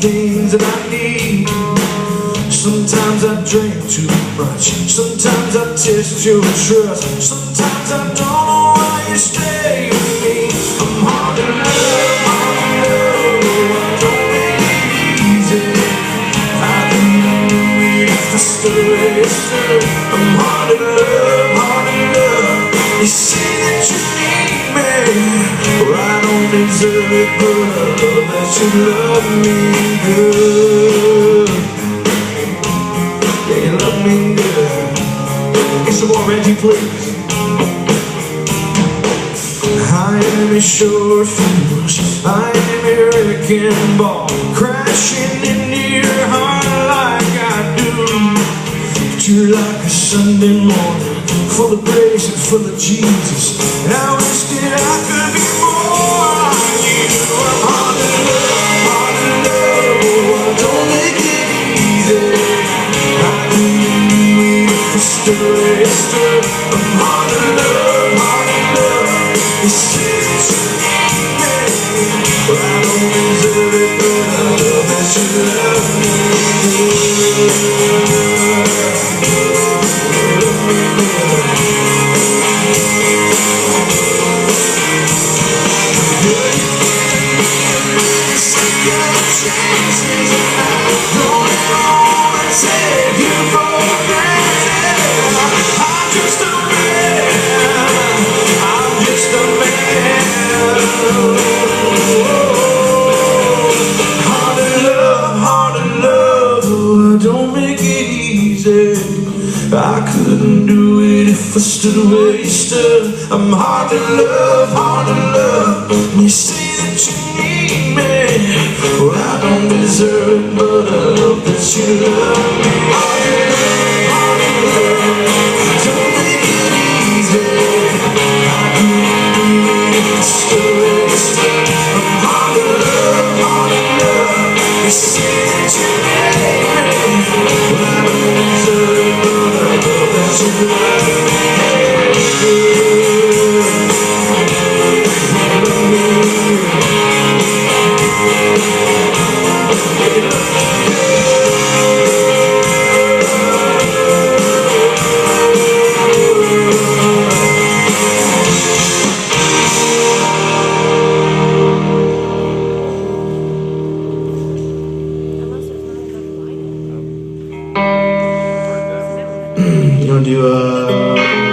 things that I need. Sometimes I drink too much, sometimes I test your trust, sometimes I don't know why you stay with me. I'm hard to love, I don't make it easy. I can do it if I stay. I'm hard to love, you say that you need me. Well, I don't deserve it, but I love that you love me good. Yeah, you love me good. Get some more Reggie, please. I am a short fuse, I am a wrecking ball, crashing into your heart like I do. But you're like a Sunday morning, full of grace and full of Jesus, and I wish that I could be more like you. I'm hard to love, oh, don't make it easy. I can do it if I stay. I'm hard to love, you say that you need me. Well, I don't deserve it, but I love that you love me good. I couldn't do it if I stood wasted. I'm hard to love, you say that you need me. Well, I don't deserve it, but I love that you love me. Hard to love, don't make it easy. I couldn't do it if I stood wasted. I'm hard to love, you say that you need me. Well, I don't deserve it, but I love that you love me. You wanna do